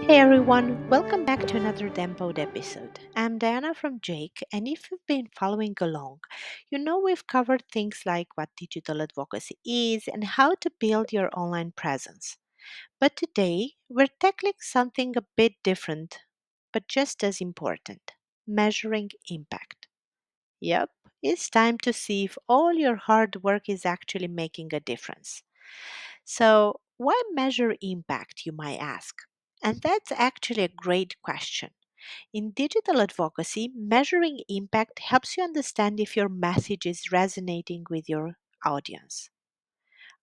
Hey everyone, welcome back to another Dempod episode. I'm Diana from Jake, and if you've been following along, you know we've covered things like what digital advocacy is and how to build your online presence. But today, we're tackling something a bit different, but just as important: measuring impact. Yep, it's time to see if all your hard work is actually making a difference. So, why measure impact, you might ask? And that's actually a great question. In digital advocacy, measuring impact helps you understand if your message is resonating with your audience.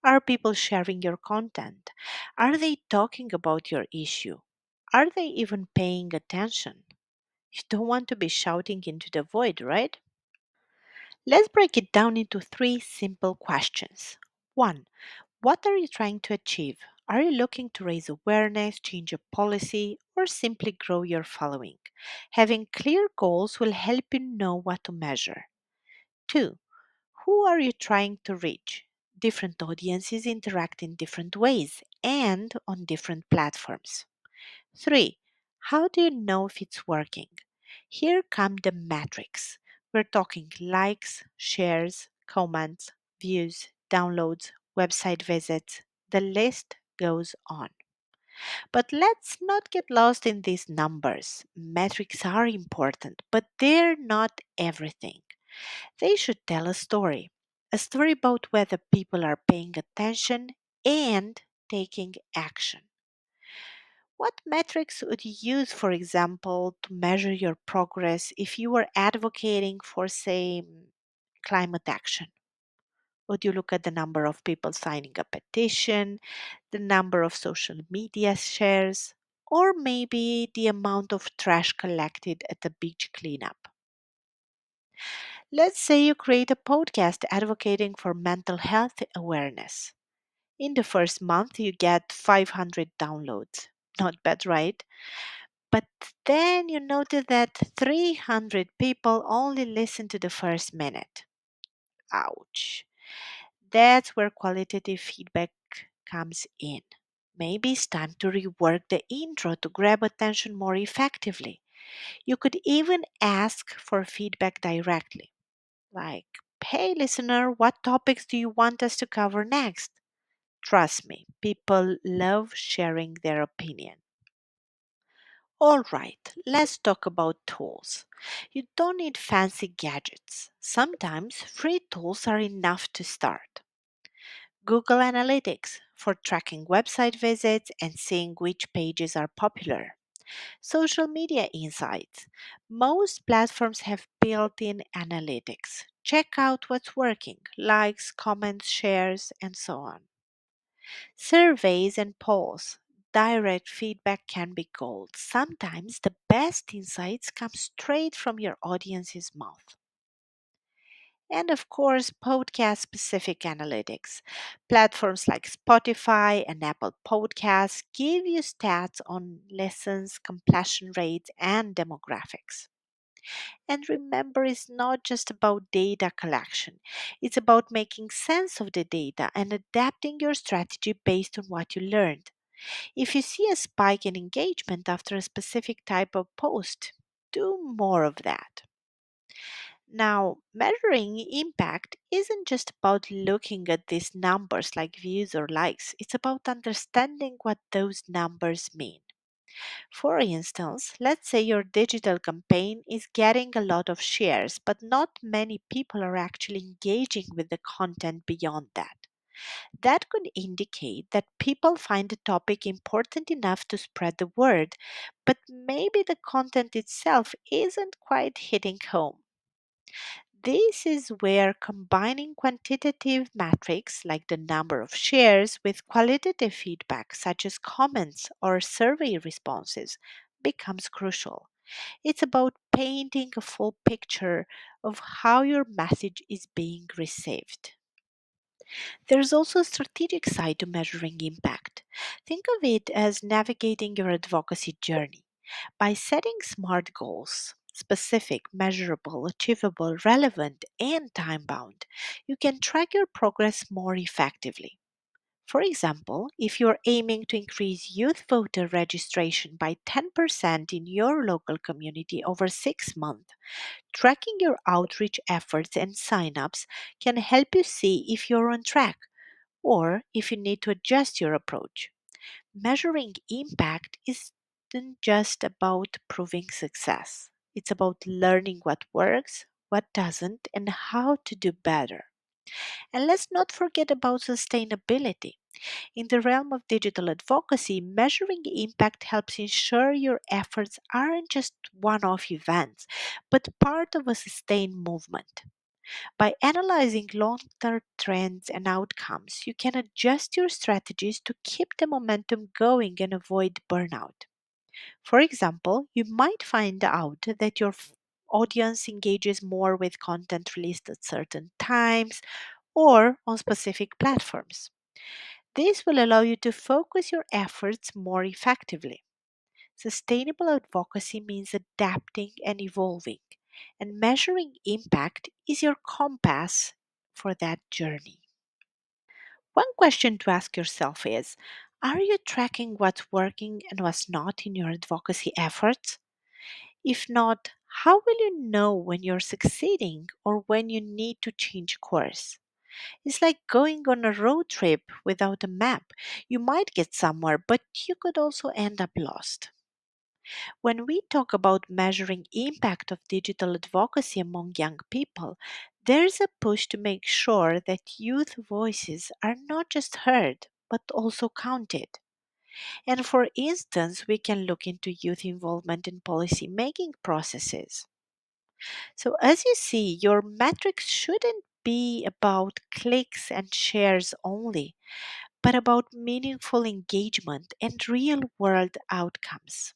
Are people sharing your content? Are they talking about your issue? Are they even paying attention? You don't want to be shouting into the void, right? Let's break it down into three simple questions. 1. What are you trying to achieve? Are you looking to raise awareness, change a policy, or simply grow your following? Having clear goals will help you know what to measure. 2. Who are you trying to reach? Different audiences interact in different ways and on different platforms. 3. How do you know if it's working? Here come the metrics. We're talking likes, shares, comments, views, downloads, website visits. The list goes on. But let's not get lost in these numbers. Metrics are important, but they're not everything. They should tell a story about whether people are paying attention and taking action. What metrics would you use, for example, to measure your progress if you were advocating for, say, climate action? Would you look at the number of people signing a petition, the number of social media shares, or maybe the amount of trash collected at the beach cleanup? Let's say you create a podcast advocating for mental health awareness. In the first month, you get 500 downloads. Not bad, right? But then you notice that 300 people only listen to the first minute. Ouch. That's where qualitative feedback comes in. Maybe it's time to rework the intro to grab attention more effectively. You could even ask for feedback directly, like, hey, listener, what topics do you want us to cover next? Trust me, people love sharing their opinion. All right, let's talk about tools. You don't need fancy gadgets. Sometimes free tools are enough to start. Google Analytics for tracking website visits and seeing which pages are popular. Social media insights. Most platforms have built in analytics. Check out what's working: likes, comments, shares, and so on. Surveys and polls. Direct feedback can be gold. Sometimes the best insights come straight from your audience's mouth. And of course, podcast specific analytics. Platforms like Spotify and Apple Podcasts give you stats on listens, completion rates, and demographics. And remember, it's not just about data collection, it's about making sense of the data and adapting your strategy based on what you learned. If you see a spike in engagement after a specific type of post, do more of that. Now, measuring impact isn't just about looking at these numbers like views or likes, it's about understanding what those numbers mean. For instance, let's say your digital campaign is getting a lot of shares, but not many people are actually engaging with the content beyond that. That could indicate that people find the topic important enough to spread the word, but maybe the content itself isn't quite hitting home. This is where combining quantitative metrics like the number of shares with qualitative feedback, such as comments or survey responses, becomes crucial. It's about painting a full picture of how your message is being received. There's also a strategic side to measuring impact. Think of it as navigating your advocacy journey. By setting SMART goals, specific, measurable, achievable, relevant, and time bound, you can track your progress more effectively. For example, if you're aiming to increase youth voter registration by 10% in your local community over 6 months, tracking your outreach efforts and signups can help you see if you're on track or if you need to adjust your approach. Measuring impact isn't just about proving success, it's about learning what works, what doesn't, and how to do better. And let's not forget about sustainability. In the realm of digital advocacy, measuring impact helps ensure your efforts aren't just one off events, but part of a sustained movement. By analyzing long term trends and outcomes, you can adjust your strategies to keep the momentum going and avoid burnout. For example, you might find out that your audience engages more with content released at certain times or on specific platforms. This will allow you to focus your efforts more effectively. Sustainable advocacy means adapting and evolving, and measuring impact is your compass for that journey. One question to ask yourself is: are you tracking what's working and what's not in your advocacy efforts? If not, how will you know when you're succeeding or when you need to change course? It's like going on a road trip without a map. You might get somewhere, but you could also end up lost. When we talk about measuring impact of digital advocacy among young people, there's a push to make sure that youth voices are not just heard, but also counted. And for instance, we can look into youth involvement in policy making processes. So, as you see, your metrics shouldn't be about clicks and shares only, but about meaningful engagement and real world outcomes.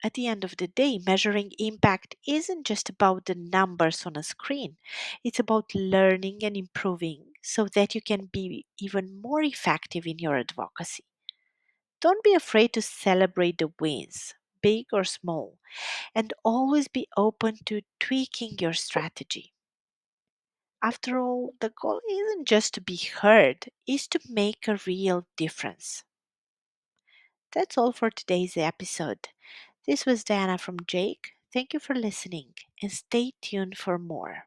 At the end of the day, measuring impact isn't just about the numbers on a screen. It's about learning and improving so that you can be even more effective in your advocacy. Don't be afraid to celebrate the wins, big or small, and always be open to tweaking your strategy. After all, the goal isn't just to be heard, it's to make a real difference. That's all for today's episode. This was Diana from Jake. Thank you for listening and stay tuned for more.